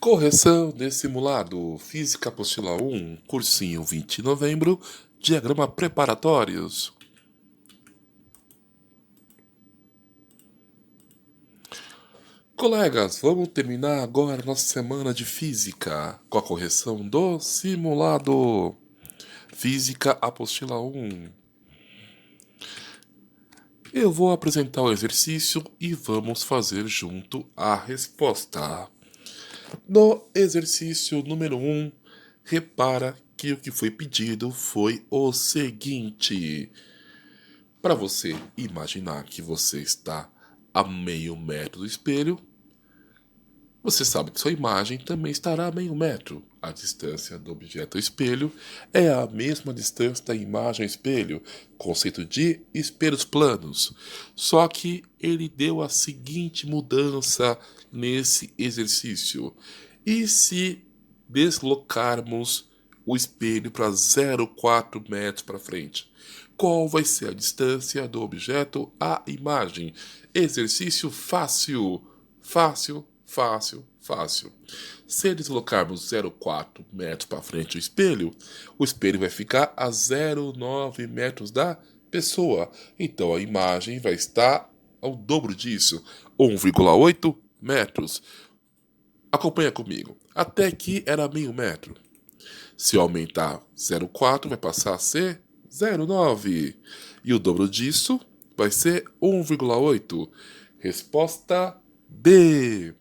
Correção de simulado, Física Apostila 1, cursinho 20 de novembro, diagrama preparatórios. Colegas, vamos terminar agora nossa semana de Física, com a correção do simulado. Física Apostila 1. Eu vou apresentar o exercício e vamos fazer junto a resposta. No exercício número 1, repara que o que foi pedido foi o seguinte. Para você imaginar que você está a meio metro do espelho, você sabe que sua imagem também estará a meio metro. A distância do objeto ao espelho é a mesma distância da imagem ao espelho, conceito de espelhos planos. Só que ele deu a seguinte mudança nesse exercício. E se deslocarmos o espelho para 0,4 metros para frente? Qual vai ser a distância do objeto à imagem? Exercício fácil. Fácil, fácil, fácil. Se deslocarmos 0,4 metros para frente o espelho vai ficar a 0,9 metros da pessoa. Então a imagem vai estar ao dobro disso, 1,8 metros. Acompanha comigo. Até aqui era meio metro. Se eu aumentar 0,4 vai passar a ser 0,9. E o dobro disso vai ser 1,8. Resposta B.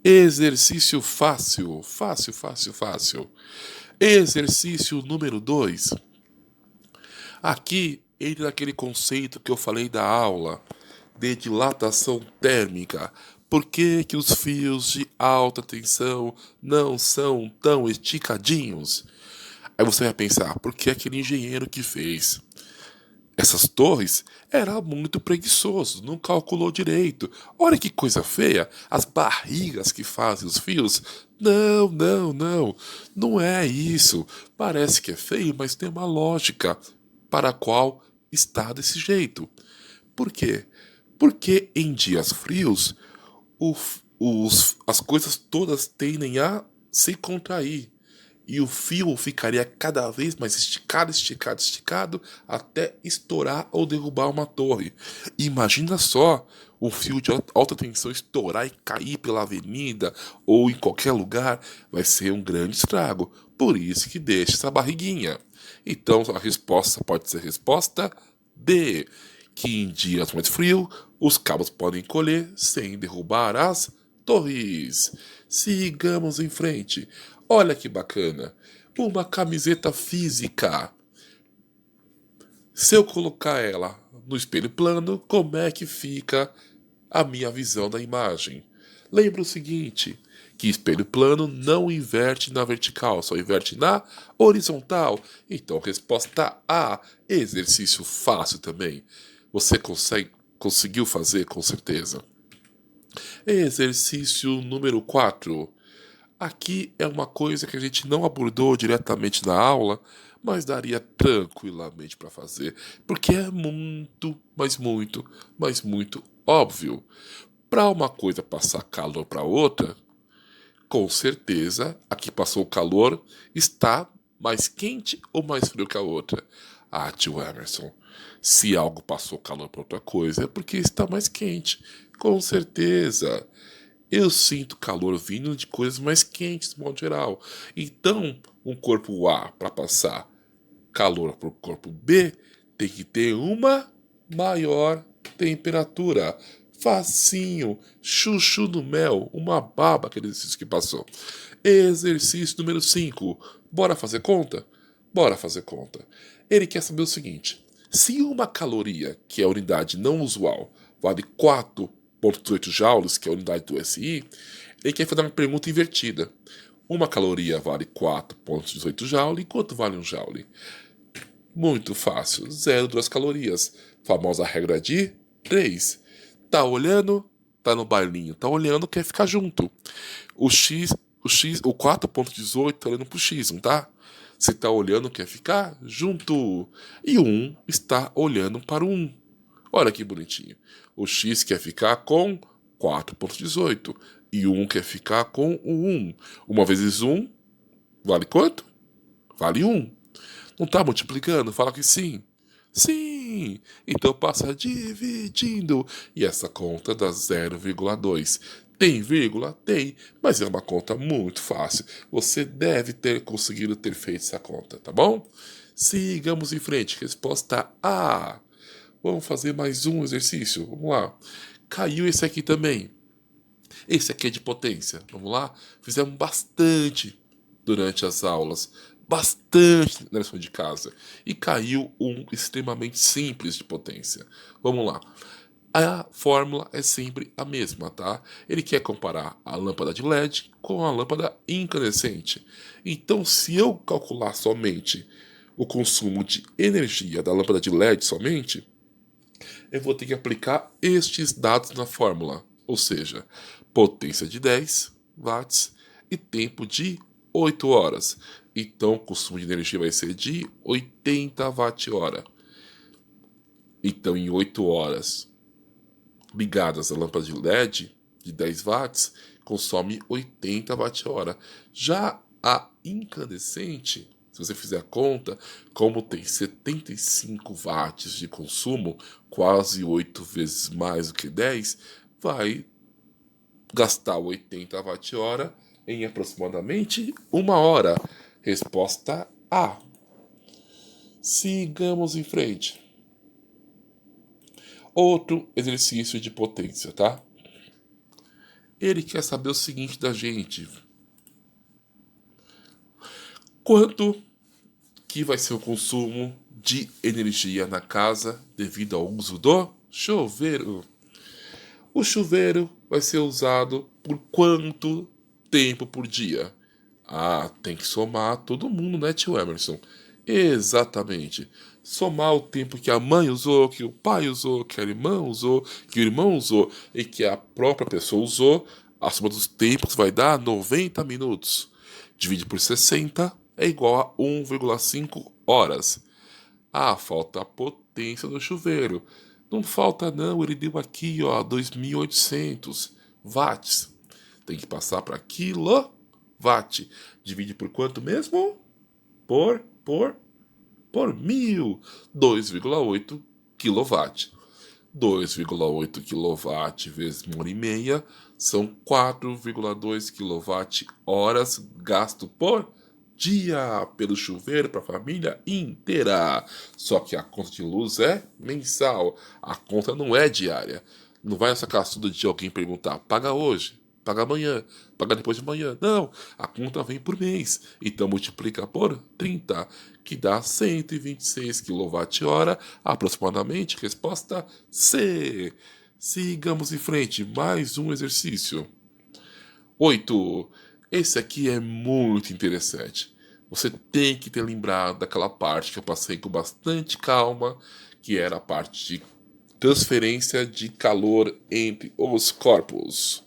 Exercício fácil. Fácil, fácil, fácil. Exercício número 2. Aqui entra aquele conceito que eu falei da aula de dilatação térmica. Por que que os fios de alta tensão não são tão esticadinhos? Aí você vai pensar, porque aquele engenheiro que fez essas torres era muito preguiçoso, não calculou direito. Olha que coisa feia, as barrigas que fazem os fios. Não, não, não, não é isso. Parece que é feio, mas tem uma lógica para a qual está desse jeito. Por quê? Porque em dias frios, as coisas todas tendem a se contrair. E o fio ficaria cada vez mais esticado, esticado, esticado, até estourar ou derrubar uma torre. Imagina só um fio de alta tensão estourar e cair pela avenida ou em qualquer lugar. Vai ser um grande estrago. Por isso que deixa essa barriguinha. Então a resposta pode ser resposta D. Que em dias mais frios, os cabos podem encolher sem derrubar as torres. Sigamos em frente. Olha que bacana. Uma camiseta física. Se eu colocar ela no espelho plano, como é que fica a minha visão da imagem? Lembra o seguinte, que espelho plano não inverte na vertical, só inverte na horizontal. Então, resposta A, exercício fácil também. Você conseguiu fazer com certeza. Exercício número 4. Aqui é uma coisa que a gente não abordou diretamente na aula, mas daria tranquilamente para fazer, porque é muito, mas muito, mas muito óbvio. Para uma coisa passar calor para outra, com certeza a que passou o calor está mais quente ou mais frio que a outra. Ah, tio Emerson, se algo passou calor para outra coisa é porque está mais quente. Com certeza. Eu sinto calor vindo de coisas mais quentes, de modo geral. Então, um corpo A, para passar calor para o corpo B, tem que ter uma maior temperatura. Facinho, chuchu no mel, uma baba aquele exercício que passou. Exercício número 5. Bora fazer conta? Bora fazer conta. Ele quer saber o seguinte: se uma caloria, que é a unidade não usual, vale 4,18 joules, que é a unidade do SI, ele quer fazer uma pergunta invertida. Uma caloria vale 4,18 joule, quanto vale um joule? Muito fácil, 0,2 calorias. Famosa regra de 3. Tá olhando? Tá no bailinho. Tá olhando, quer ficar junto. O 4,18 tá olhando pro X, não tá? Se tá olhando, quer ficar junto. E o 1 está olhando para o 1. Olha que bonitinho. O X quer ficar com 4,18. E o 1 quer ficar com o 1. 1 vezes 1 vale quanto? Vale 1. Não está multiplicando? Fala que sim. Sim! Então passa dividindo. E essa conta dá 0,2. Tem vírgula? Tem. Mas é uma conta muito fácil. Você deve ter conseguido ter feito essa conta, tá bom? Sigamos em frente. Resposta A. Vamos fazer mais um exercício. Vamos lá. Caiu esse aqui também. Esse aqui é de potência. Vamos lá? Fizemos bastante durante as aulas. Bastante na lição de casa. E caiu um extremamente simples de potência. Vamos lá. A fórmula é sempre a mesma, tá? Ele quer comparar a lâmpada de LED com a lâmpada incandescente. Então, se eu calcular somente o consumo de energia da lâmpada de LED somente, eu vou ter que aplicar estes dados na fórmula, ou seja, potência de 10 watts e tempo de 8 horas. Então, o consumo de energia vai ser de 80 watt-hora. Então, em 8 horas ligadas à lâmpada de LED de 10 watts, consome 80 watt-hora. Já a incandescente, se você fizer a conta, como tem 75 watts de consumo, quase 8 vezes mais do que 10, vai gastar 80 watt-hora em aproximadamente 1 hora. Resposta A. Sigamos em frente. Outro exercício de potência, tá? Ele quer saber o seguinte da gente. Quanto que vai ser o consumo de energia na casa devido ao uso do chuveiro? O chuveiro vai ser usado por quanto tempo por dia? Ah, tem que somar todo mundo, né, tio Emerson? Exatamente. Somar o tempo que a mãe usou, que o pai usou, que a irmã usou, que o irmão usou e que a própria pessoa usou, a soma dos tempos vai dar 90 minutos. Divide por 60 é igual a 1,5 horas. Ah, falta a potência do chuveiro. Não falta não, ele deu aqui, ó, 2.800 watts. Tem que passar para quilowatt. Divide por quanto mesmo? Por 1.000. 2,8 kW. 2,8 kW vezes 1 hora e meia são 4,2 kWh gasto por dia pelo chuveiro para a família inteira. Só que a conta de luz é mensal. A conta não é diária. Não vai nessa caçuda de alguém perguntar, paga hoje, paga amanhã, paga depois de amanhã. Não, a conta vem por mês. Então multiplica por 30, que dá 126 kWh aproximadamente. Resposta C. Sigamos em frente, mais um exercício. 8. Esse aqui é muito interessante. Você tem que ter lembrado daquela parte que eu passei com bastante calma, que era a parte de transferência de calor entre os corpos.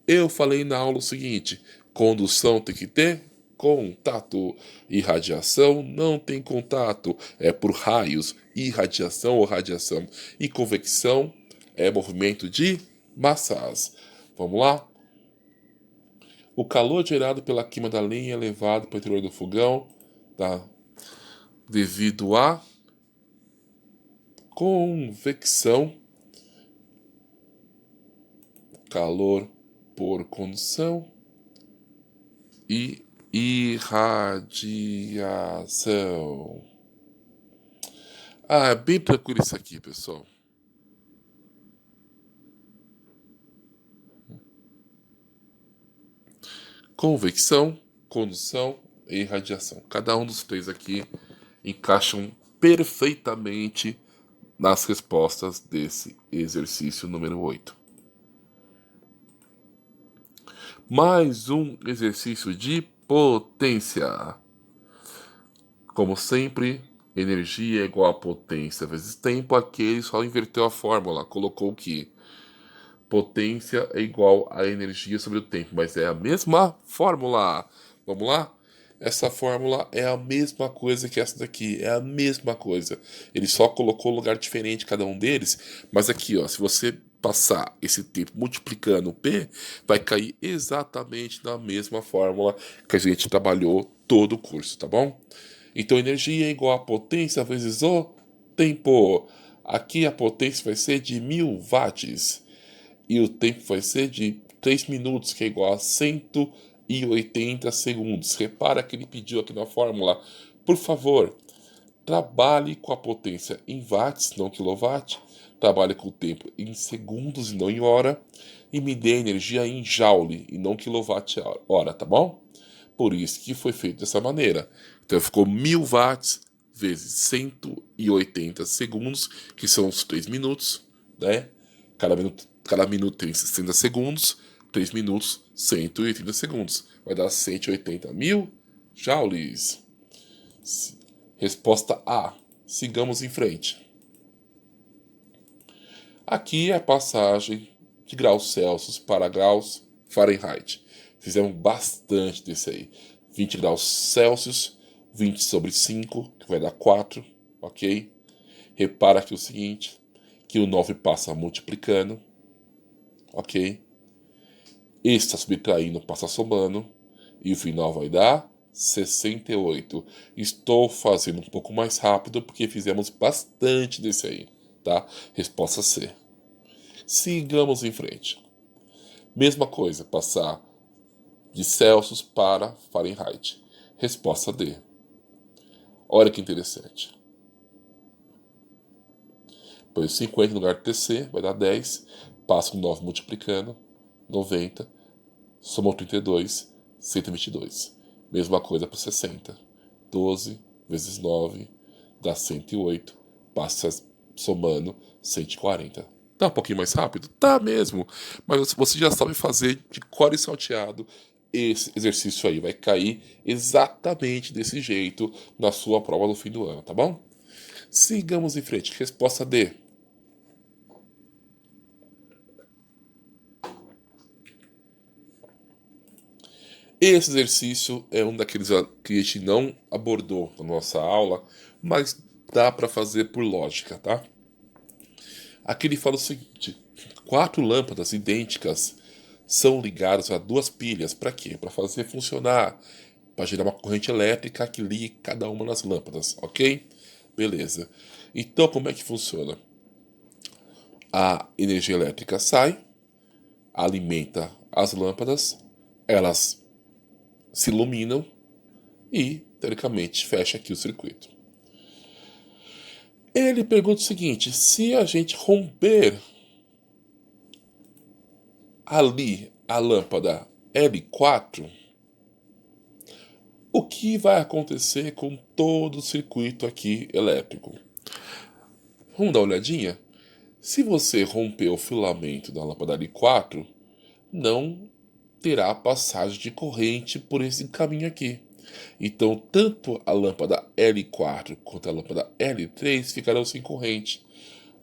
Eu falei na aula o seguinte: condução tem que ter contato, irradiação não tem contato, é por raios, irradiação ou radiação, e convecção é movimento de massas. Vamos lá? O calor gerado pela queima da lenha é levado para o interior do fogão, tá? Devido à convecção, calor por condução e irradiação. Ah, é bem tranquilo isso aqui, pessoal. Convecção, condução e irradiação. Cada um dos três aqui encaixam perfeitamente nas respostas desse exercício número 8. Mais um exercício de potência. Como sempre, energia é igual a potência vezes tempo. Aqui ele só inverteu a fórmula, colocou que potência é igual a energia sobre o tempo, mas é a mesma fórmula. Vamos lá? Essa fórmula é a mesma coisa que essa daqui, é a mesma coisa. Ele só colocou um lugar diferente cada um deles, mas aqui, ó, se você passar esse tempo multiplicando P, vai cair exatamente na mesma fórmula que a gente trabalhou todo o curso, tá bom? Então, energia é igual a potência vezes o tempo. Aqui a potência vai ser de 1000 watts. E o tempo vai ser de 3 minutos, que é igual a 180 segundos. Repara que ele pediu aqui na fórmula. Por favor, trabalhe com a potência em watts, não quilowatt. Trabalhe com o tempo em segundos e não em hora. E me dê a energia em joule e não quilowatt-hora, tá bom? Por isso que foi feito dessa maneira. Então ficou 1000 watts vezes 180 segundos, que são os 3 minutos, né? Cada minuto tem 60 segundos, 3 minutos, 180 segundos. Vai dar 180 mil joules. Resposta A. Sigamos em frente. Aqui é a passagem de graus Celsius para graus Fahrenheit. Fizemos bastante desse aí. 20 graus Celsius, 20 sobre 5, que vai dar 4, ok? Repara aqui o seguinte, que o 9 passa multiplicando, ok? Esse está subtraindo, passa somando, e o final vai dar 68. Estou fazendo um pouco mais rápido, porque fizemos bastante desse aí, tá? Resposta C. Sigamos em frente. Mesma coisa, passar de Celsius para Fahrenheit. Resposta D. Olha que interessante. Põe 50 no lugar de TC, vai dar 10. Passa com 9 multiplicando, 90. Somou 32, 122. Mesma coisa para 60. 12 vezes 9 dá 108. Passa somando 140. Tá um pouquinho mais rápido? Tá mesmo. Mas você já sabe fazer de cor e salteado esse exercício aí. Vai cair exatamente desse jeito na sua prova no fim do ano, tá bom? Sigamos em frente. Resposta D. Esse exercício é um daqueles que a gente não abordou na nossa aula, mas dá para fazer por lógica, tá? Aqui ele fala o seguinte: 4 lâmpadas idênticas são ligadas a 2 pilhas. Para quê? Para fazer funcionar, para gerar uma corrente elétrica que ligue cada uma das lâmpadas, ok? Beleza. Então, como é que funciona? A energia elétrica sai, alimenta as lâmpadas, elas se iluminam e, teoricamente, fecha aqui o circuito. Ele pergunta o seguinte: se a gente romper ali a lâmpada L4, o que vai acontecer com todo o circuito aqui elétrico? Vamos dar uma olhadinha? Se você romper o filamento da lâmpada L4, não terá passagem de corrente por esse caminho aqui. Então, tanto a lâmpada L4 quanto a lâmpada L3 ficarão sem corrente.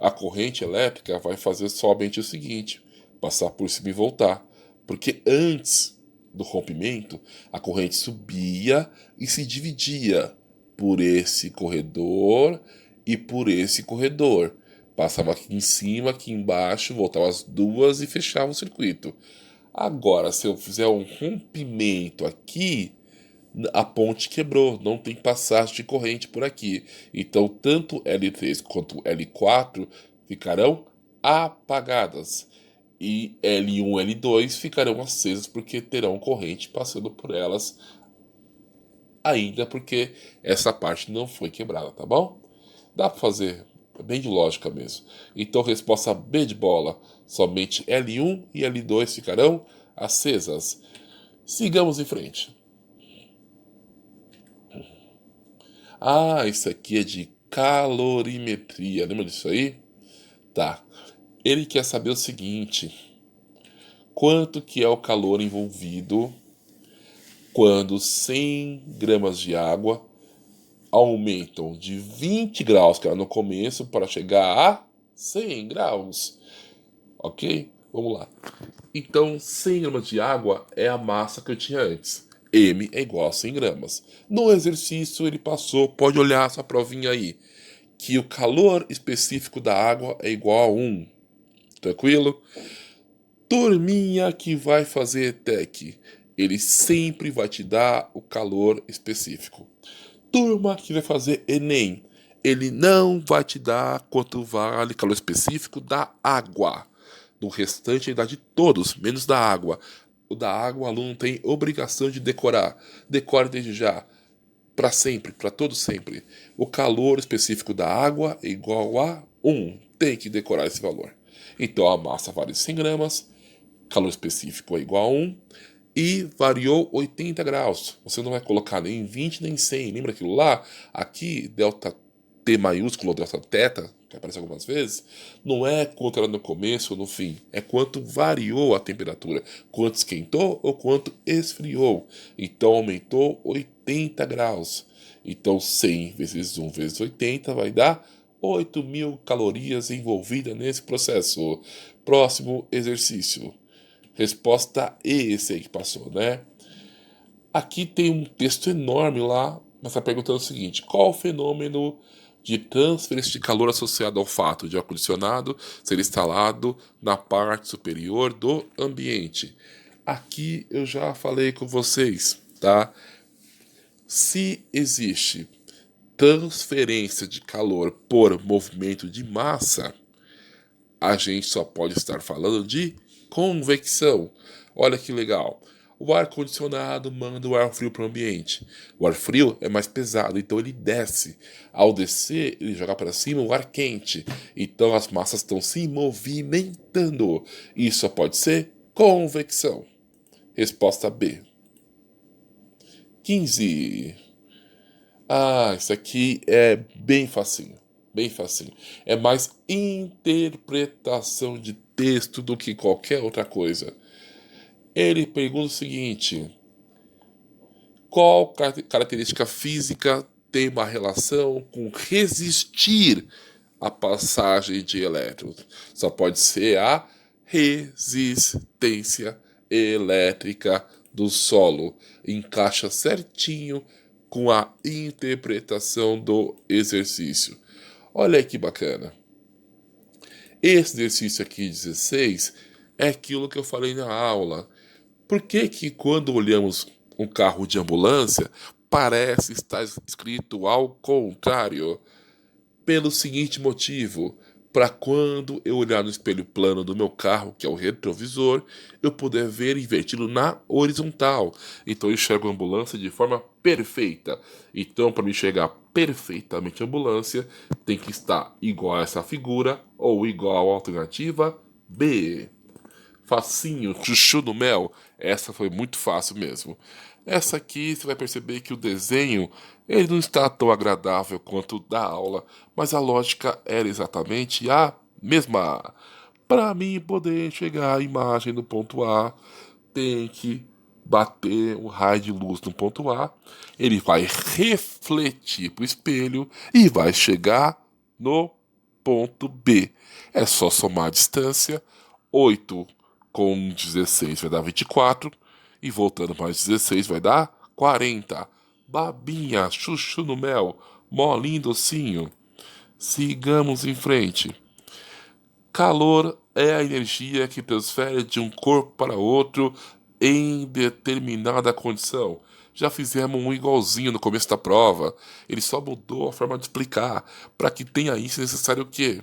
A corrente elétrica vai fazer somente o seguinte: passar por cima e voltar. Porque antes do rompimento, a corrente subia e se dividia por esse corredor e por esse corredor. Passava aqui em cima, aqui embaixo, voltava as duas e fechava o circuito. Agora, se eu fizer um rompimento aqui, a ponte quebrou, não tem passagem de corrente por aqui. Então, tanto L3 quanto L4 ficarão apagadas. E L1 e L2 ficarão acesas porque terão corrente passando por elas ainda, porque essa parte não foi quebrada, tá bom? Dá para fazer bem de lógica mesmo. Então, resposta B de bola: somente L1 e L2 ficarão acesas. Sigamos em frente. Ah, isso aqui é de calorimetria. Lembra disso aí? Tá. Ele quer saber o seguinte: quanto que é o calor envolvido quando 100 gramas de água aumentam de 20 graus, que era no começo, para chegar a 100 graus. Ok? Vamos lá. Então, 100 gramas de água é a massa que eu tinha antes. M é igual a 100 gramas. No exercício ele passou, pode olhar essa provinha aí, que o calor específico da água é igual a 1. Tranquilo? Turminha que vai fazer ETEC, ele sempre vai te dar o calor específico. Turma que vai fazer Enem, ele não vai te dar quanto vale calor específico da água. Do restante ele dá de todos, menos da água. O da água o aluno tem obrigação de decorar. Decore desde já. Para sempre, para todo sempre. O calor específico da água é igual a 1. Tem que decorar esse valor. Então a massa vale 100 gramas, calor específico é igual a 1, e variou 80 graus. Você não vai colocar nem 20 nem 100. Lembra aquilo lá? Aqui, delta T maiúsculo, delta teta, que aparece algumas vezes, não é quanto era no começo ou no fim. É quanto variou a temperatura. Quanto esquentou ou quanto esfriou. Então aumentou 80 graus. Então 100 vezes 1 vezes 80 vai dar 8.000 calorias envolvidas nesse processo. Próximo exercício. Resposta E, esse aí que passou, né? Aqui tem um texto enorme lá, mas está perguntando o seguinte: qual o fenômeno de transferência de calor associado ao fato de o ar-condicionado ser instalado na parte superior do ambiente? Aqui eu já falei com vocês, tá? Se existe transferência de calor por movimento de massa, a gente só pode estar falando de convecção. Olha que legal. O ar-condicionado manda o ar frio para o ambiente. O ar frio é mais pesado, então ele desce. Ao descer, ele joga para cima o ar quente. Então as massas estão se movimentando. Isso só pode ser convecção. Resposta B. 15. Ah, isso aqui é bem facinho. Bem facinho. É mais interpretação de texto do que qualquer outra coisa. Ele pergunta o seguinte: qual característica física tem uma relação com resistir à passagem de elétrons? Só pode ser a resistência elétrica do solo. Encaixa certinho com a interpretação do exercício. Olha que bacana. Esse exercício aqui, 16, é aquilo que eu falei na aula. Por que que quando olhamos um carro de ambulância, parece estar escrito ao contrário? Pelo seguinte motivo: para quando eu olhar no espelho plano do meu carro, que é o retrovisor, eu puder ver invertido na horizontal. Então eu enxergo a ambulância de forma perfeita. Então, para me enxergar perfeitamente a ambulância, tem que estar igual a essa figura ou igual à alternativa B. Facinho, chuchu no mel. Essa foi muito fácil mesmo. Essa aqui você vai perceber que o desenho ele não está tão agradável quanto o da aula, mas a lógica era exatamente a mesma. Para mim poder chegar à imagem do ponto A, tem que bater um raio de luz no ponto A, ele vai refletir para o espelho e vai chegar no ponto B. É só somar a distância. 8 com 16 vai dar 24. E voltando mais 16 vai dar 40. Babinha, chuchu no mel, molinho docinho. Sigamos em frente. Calor é a energia que transfere de um corpo para outro em determinada condição. Já fizemos um igualzinho no começo da prova. Ele só mudou a forma de explicar. Para que tenha isso é necessário o quê?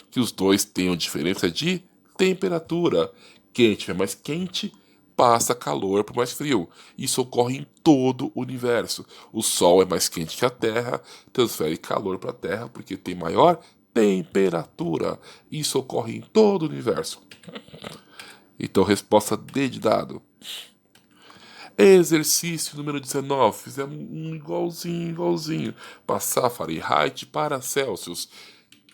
Que os dois tenham diferença de temperatura. Quem tiver mais quente, passa calor para o mais frio. Isso ocorre em todo o universo. O Sol é mais quente que a Terra, transfere calor para a Terra porque tem maior temperatura. Isso ocorre em todo o universo. Então, resposta D de dado. Exercício número 19. Fizemos um igualzinho. Passar Fahrenheit para Celsius.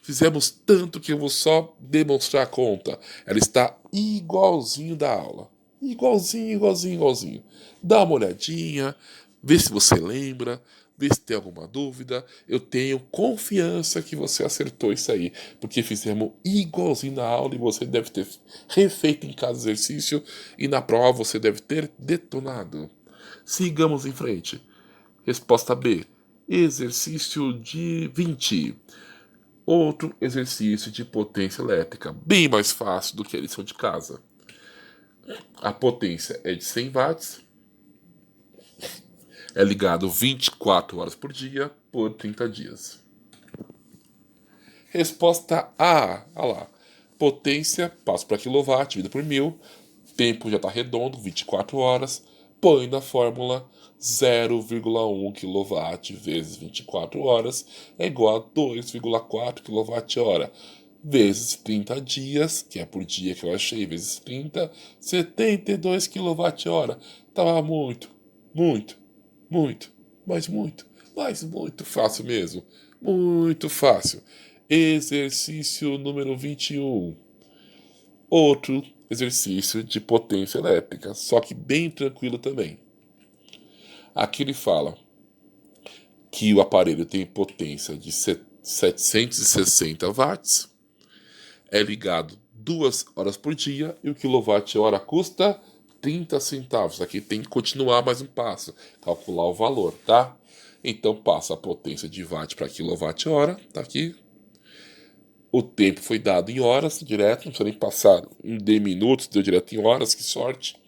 Fizemos tanto que eu vou só demonstrar a conta. Ela está igualzinho da aula. Igualzinho. Dá uma olhadinha, vê se você lembra, vê se tem alguma dúvida. Eu tenho confiança que você acertou isso aí, porque fizemos igualzinho na aula e você deve ter refeito em casa o exercício e na prova você deve ter detonado. Sigamos em frente. Resposta B. Exercício de 20. Outro exercício de potência elétrica, bem mais fácil do que a lição de casa. A potência é de 100 watts, é ligado 24 horas por dia por 30 dias. Resposta A, olha lá. Potência, passo para quilowatt, dividido por 1000. Tempo já está redondo, 24 horas. Põe na fórmula 0,1 kW vezes 24 horas é igual a 2,4 kWh. Vezes 30 dias, que é por dia que eu achei, vezes 30, 72 kWh. Tava muito, muito, muito, mas muito fácil mesmo. Muito fácil. Exercício número 21. Outro exercício de potência elétrica, só que bem tranquilo também. Aqui ele fala que o aparelho tem potência de 760 watts, é ligado 2 horas por dia e o quilowatt-hora custa 30 centavos. Aqui tem que continuar mais um passo, calcular o valor, tá? Então passa a potência de watt para quilowatt-hora, tá aqui. O tempo foi dado em horas, direto, não precisa nem passar de minutos, deu direto em horas, que sorte.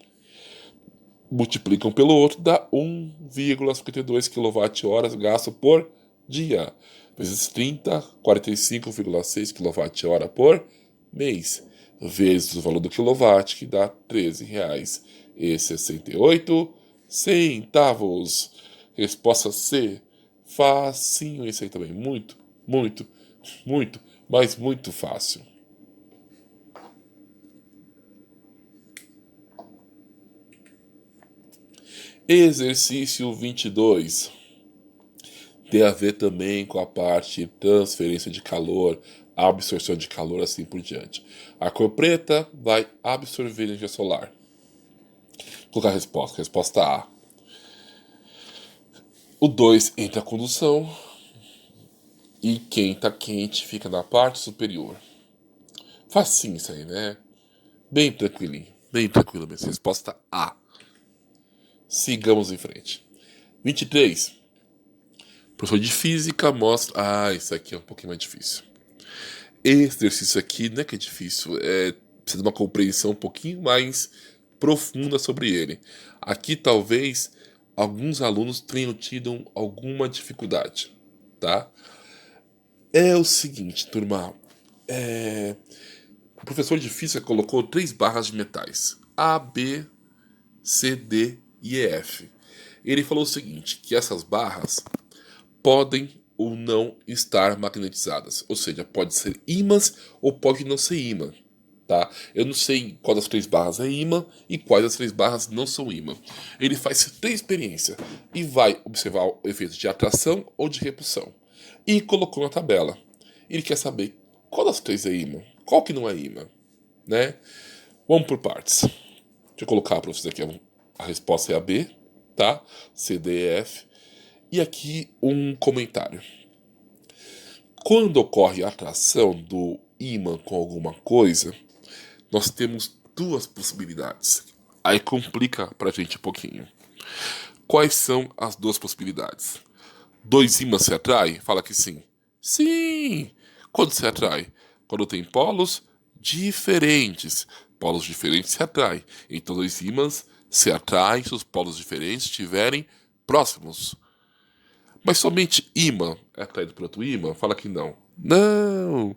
Multiplicam pelo outro, dá 1,52 kWh gasto por dia. Vezes 30, 45,6 kWh por mês. Vezes o valor do quilowatt, que dá R$13,68. Resposta C. Facinho isso aí também. Muito, muito, muito, mas muito fácil. Exercício 22. Tem a ver também com a parte de transferência de calor, absorção de calor, assim por diante. A cor preta vai absorver energia solar. Vou colocar a resposta. Resposta A. O 2 entra a condução e quem está quente fica na parte superior. Facinho isso aí, né? Bem tranquilinho. Bem tranquilo mesmo. Resposta A. Sigamos em frente. 23. O professor de física mostra... isso aqui é um pouquinho mais difícil. Esse exercício aqui não é que é difícil, precisa de uma compreensão um pouquinho mais profunda sobre ele. Aqui talvez alguns alunos tenham tido alguma dificuldade, tá? É o seguinte, turma. O professor de física colocou 3 barras de metais: A, B, C, D e E, F. Ele falou o seguinte, que essas barras podem ou não estar magnetizadas. Ou seja, pode ser ímãs ou pode não ser ímã. Tá? Eu não sei qual das 3 barras é ímã e quais das 3 barras não são ímã. Ele faz 3 experiências e vai observar o efeito de atração ou de repulsão. E colocou na tabela. Ele quer saber qual das 3 é ímã, qual que não é ímã. Né? Vamos por partes. Deixa eu colocar para vocês aqui a resposta é a B, tá? C, D, E, F. E aqui um comentário. Quando ocorre a atração do ímã com alguma coisa, nós temos 2 possibilidades. Aí complica pra gente um pouquinho. Quais são as 2 possibilidades? 2 ímãs se atraem? Fala que sim. Sim! Quando se atrai? Quando tem polos diferentes. Polos diferentes se atraem. Então 2 ímãs se atraem se os polos diferentes estiverem próximos. Mas somente ímã é atraído por outro ímã? Fala que não. Não!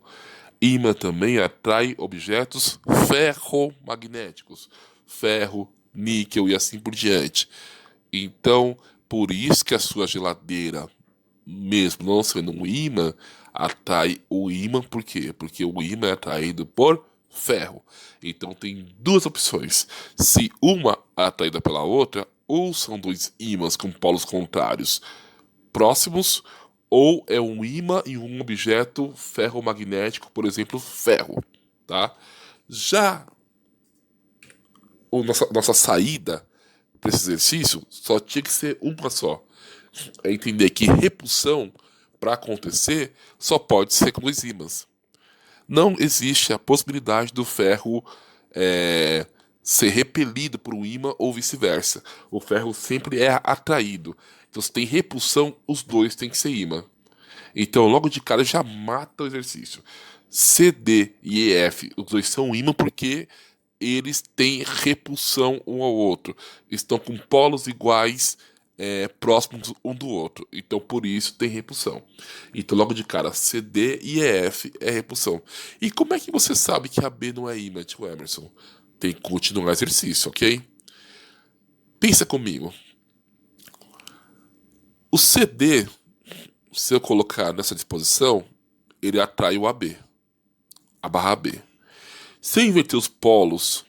Ímã também atrai objetos ferromagnéticos. Ferro, níquel e assim por diante. Então, por isso que a sua geladeira, mesmo não sendo um ímã, atrai o ímã. Por quê? Porque o ímã é atraído por ferro. Então tem 2 opções. Se uma é atraída pela outra, ou são 2 ímãs com polos contrários próximos, ou é um ímã e um objeto ferromagnético, por exemplo, ferro, tá? Já nossa saída para esse exercício só tinha que ser uma só. É entender que repulsão, para acontecer, só pode ser com 2 ímãs. Não existe a possibilidade do ferro ser repelido por um ímã ou vice-versa. O ferro sempre é atraído. Então, se tem repulsão, os 2 têm que ser ímã. Então, logo de cara, já mata o exercício. C, D e E, F, os dois são ímã porque eles têm repulsão um ao outro. Estão com polos iguais, próximos um do outro. Então, por isso, tem repulsão. Então, logo de cara, C, D e E, F é repulsão. E como é que você sabe que a B não é ímã, tio Emerson? Tem que continuar o exercício, ok? Pensa comigo. O CD, se eu colocar nessa disposição, ele atrai o AB, a barra B. Se eu inverter os polos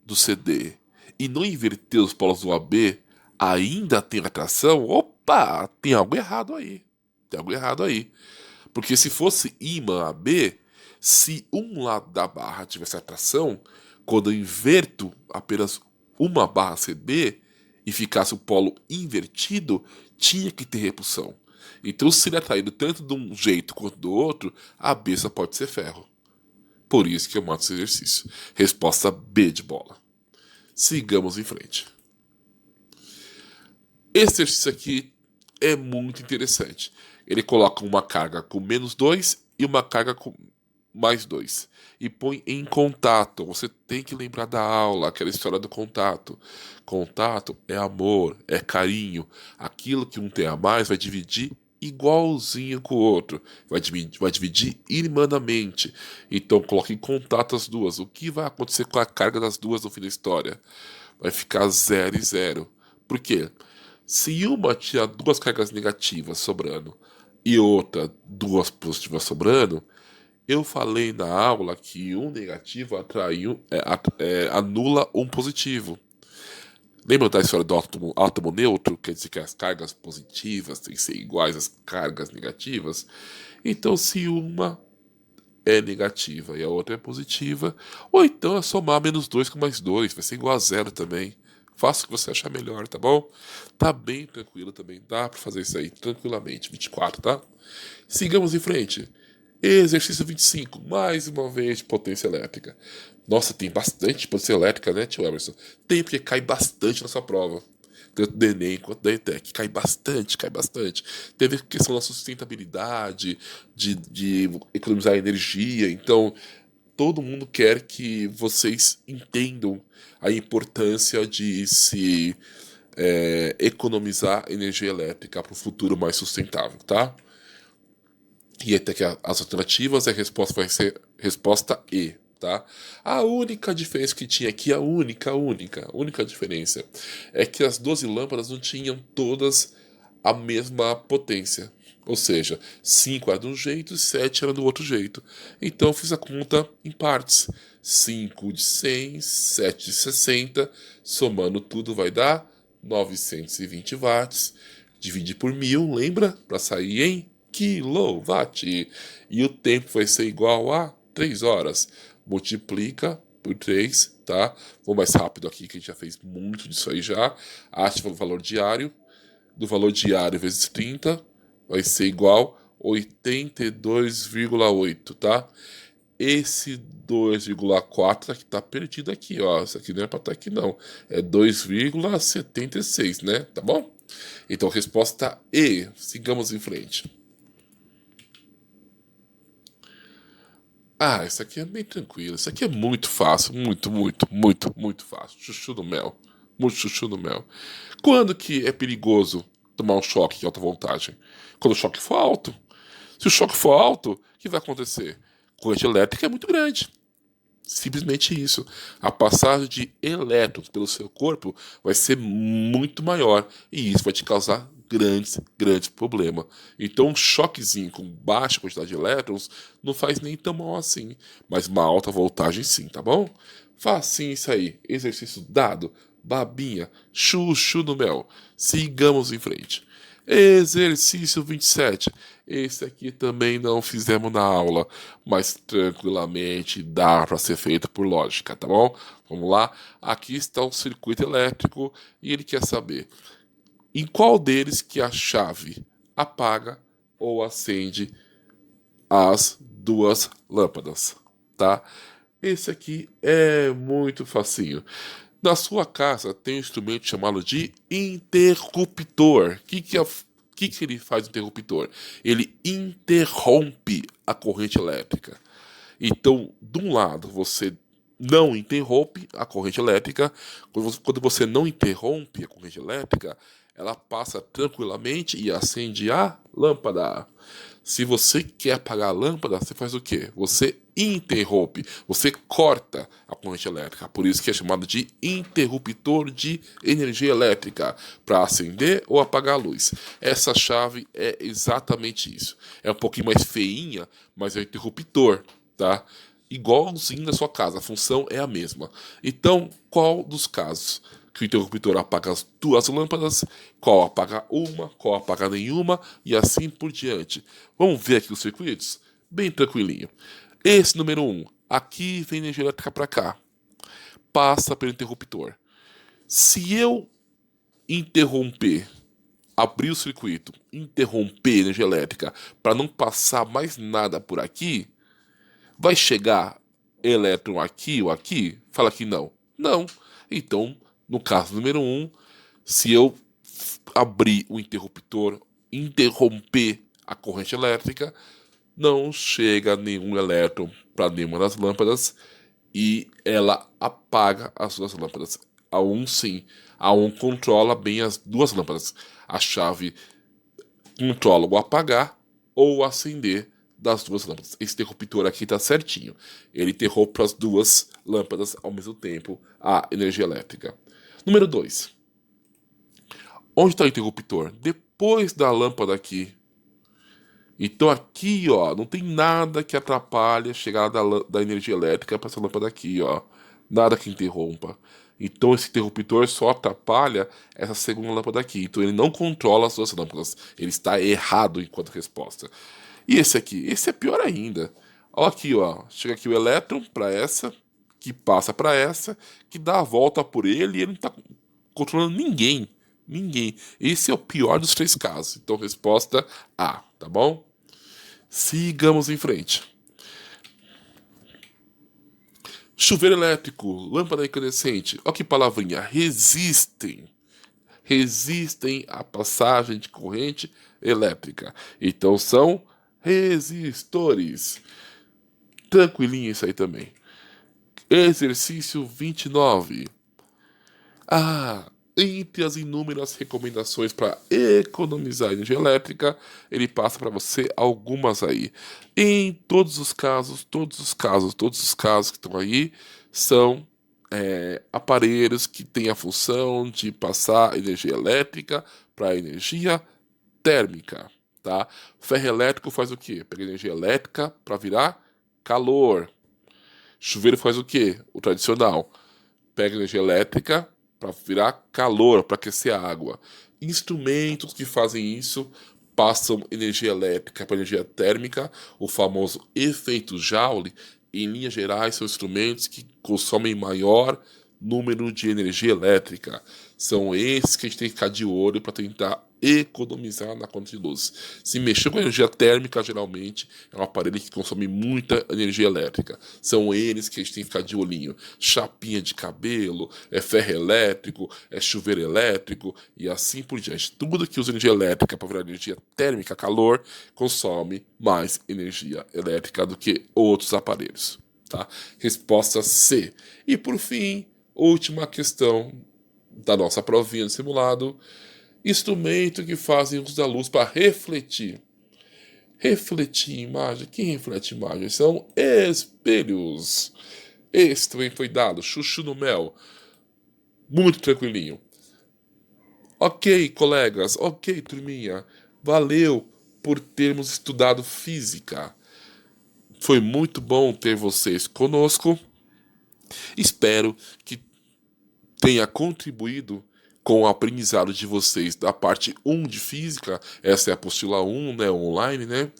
do CD e não inverter os polos do AB, ainda tem atração? Opa, tem algo errado aí. Tem algo errado aí. Porque se fosse ímã AB, se um lado da barra tivesse atração, quando eu inverto apenas uma barra CD e ficasse o polo invertido, tinha que ter repulsão. Então, se ele é atraído tanto de um jeito quanto do outro, a B só pode ser ferro. Por isso que eu mato esse exercício. Resposta B de bola. Sigamos em frente. Esse exercício aqui é muito interessante. Ele coloca uma carga com -2 e uma carga com +2. E põe em contato. Você tem que lembrar da aula, aquela história do contato. Contato é amor, é carinho. Aquilo que um tem a mais vai dividir igualzinho com o outro. Vai dividir irmanamente. Então coloque em contato as duas. O que vai acontecer com a carga das duas no fim da história? Vai ficar 0 e 0. Por quê? Se uma tinha duas cargas negativas sobrando e outra duas positivas sobrando, eu falei na aula que um negativo anula um positivo. Lembra da história do átomo neutro? Quer dizer que as cargas positivas têm que ser iguais às cargas negativas? Então, se uma é negativa e a outra é positiva, ou então é somar -2 com +2, vai ser igual a 0 também. Faça o que você achar melhor, tá bom? Tá bem tranquilo também, dá pra fazer isso aí tranquilamente, 24, tá? Sigamos em frente. Exercício 25, mais uma vez de potência elétrica. Nossa, tem bastante potência elétrica, né, tio Emerson? Tem, porque cai bastante na sua prova. Tanto do Enem quanto da ETEC. Cai bastante, cai bastante. Teve questão da sustentabilidade, de economizar energia. Então, todo mundo quer que vocês entendam a importância de se economizar energia elétrica para um futuro mais sustentável, tá? E até que as alternativas, a resposta vai ser resposta E, tá? A única diferença que tinha aqui, a única diferença, é que as 12 lâmpadas não tinham todas a mesma potência. Ou seja, 5 era de um jeito e 7 era do outro jeito. Então eu fiz a conta em partes. 5 de 100, 7 de 60, somando tudo vai dar 920 watts. Divide por 1000, lembra? Para sair em quilowatt. E o tempo vai ser igual a 3 horas. Multiplica por 3, tá? Vou mais rápido aqui, que a gente já fez muito disso aí já. Acha o valor diário. Do valor diário vezes 30 vai ser igual a 82,8, tá? Esse 2,4 aqui tá perdido aqui, ó. Isso aqui não é para estar aqui, não. É 2,76, né? Tá bom? Então, resposta E. Sigamos em frente. Ah, isso aqui é bem tranquilo. Isso aqui é muito fácil. Muito fácil. Chuchu do mel. Muito chuchu do mel. Quando que é perigoso tomar um choque de alta voltagem? Quando o choque for alto. Se o choque for alto, o que vai acontecer? A corrente elétrica é muito grande. Simplesmente isso. A passagem de elétrons pelo seu corpo vai ser muito maior. E isso vai te causar grandes problemas. Então, um choquezinho com baixa quantidade de elétrons não faz nem tão mal assim. Mas uma alta voltagem sim, tá bom? Facinho isso aí. Exercício dado. Babinha. Chuchu no mel. Sigamos em frente. Exercício 27. Esse aqui também não fizemos na aula, mas tranquilamente dá para ser feito por lógica, tá bom? Vamos lá. Aqui está um circuito elétrico e ele quer saber em qual deles que a chave apaga ou acende as duas lâmpadas, tá? Esse aqui é muito facinho. Na sua casa tem um instrumento chamado de interruptor. O que é que ele faz o interruptor? Ele interrompe a corrente elétrica. Então, de um lado, você não interrompe a corrente elétrica. Quando você não interrompe a corrente elétrica, ela passa tranquilamente e acende a lâmpada. Se você quer apagar a lâmpada, você faz o quê? Você interrompe, você corta a corrente elétrica. Por isso que é chamado de interruptor de energia elétrica, para acender ou apagar a luz. Essa chave é exatamente isso. É um pouquinho mais feinha, mas é um interruptor, tá? Igualzinho na sua casa, a função é a mesma. Então, qual dos casos que o interruptor apaga as duas lâmpadas, qual apaga uma, qual apaga nenhuma, e assim por diante? Vamos ver aqui os circuitos? Bem tranquilinho. Esse número 1, aqui vem energia elétrica para cá, passa pelo interruptor. Se eu interromper, abrir o circuito, interromper a energia elétrica para não passar mais nada por aqui, vai chegar elétron aqui ou aqui? Fala que não. Não. Então, no caso número 1, se eu abrir o interruptor, interromper a corrente elétrica, não chega nenhum elétron para nenhuma das lâmpadas e ela apaga as duas lâmpadas. A 1 sim, a 1 controla bem as duas lâmpadas. A chave controla o apagar ou o acender das duas lâmpadas. Esse interruptor aqui está certinho. Ele interrompe as duas lâmpadas ao mesmo tempo, a energia elétrica. Número 2. Onde está o interruptor? Depois da lâmpada aqui. Então aqui, ó, não tem nada que atrapalhe a chegada da energia elétrica para essa lâmpada aqui, ó. Nada que interrompa. Então esse interruptor só atrapalha essa segunda lâmpada aqui. Então ele não controla as duas lâmpadas. Ele está errado enquanto resposta. E esse aqui? Esse é pior ainda. Olha aqui, ó. Chega aqui o elétron para essa, que passa para essa, que dá a volta por ele e ele não está controlando ninguém. Ninguém. Esse é o pior dos três casos. Então, resposta A, tá bom? Sigamos em frente. Chuveiro elétrico, lâmpada incandescente. Olha que palavrinha. Resistem. Resistem à passagem de corrente elétrica. Então, são resistores. Tranquilinho isso aí também. Exercício 29. Entre as inúmeras recomendações para economizar energia elétrica, ele passa para você algumas aí. Em todos os casos que estão aí são aparelhos que têm a função de passar energia elétrica para energia térmica, tá? Ferro elétrico faz o quê? Pega energia elétrica para virar calor. Chuveiro faz o quê? O tradicional. Pega energia elétrica para virar calor, para aquecer a água. Instrumentos que fazem isso passam energia elétrica para energia térmica, o famoso efeito Joule. Em linhas gerais, são instrumentos que consomem maior número de energia elétrica. São esses que a gente tem que ficar de olho para tentar economizar na conta de luz. Se mexer com energia térmica, geralmente, é um aparelho que consome muita energia elétrica. São eles que a gente tem que ficar de olhinho. Chapinha de cabelo, ferro elétrico, chuveiro elétrico e assim por diante. Tudo que usa energia elétrica para virar energia térmica, calor, consome mais energia elétrica do que outros aparelhos. Tá? Resposta C. E por fim, última questão da nossa provinha de simulado. Instrumento que fazem uso da luz para refletir. Refletir imagem. Quem reflete imagem? São espelhos. Esse também foi dado. Chuchu no mel. Muito tranquilinho. Ok, colegas. Ok, turminha. Valeu por termos estudado física. Foi muito bom ter vocês conosco. Espero que tenha contribuído com o aprendizado de vocês da parte 1 de física. Essa é a apostila 1, né, online, né?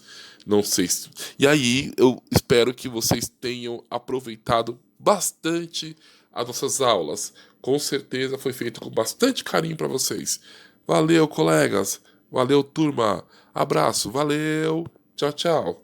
Não sei se... E aí, eu espero que vocês tenham aproveitado bastante as nossas aulas. Com certeza foi feito com bastante carinho para vocês. Valeu, colegas. Valeu, turma. Abraço. Valeu. Tchau, tchau.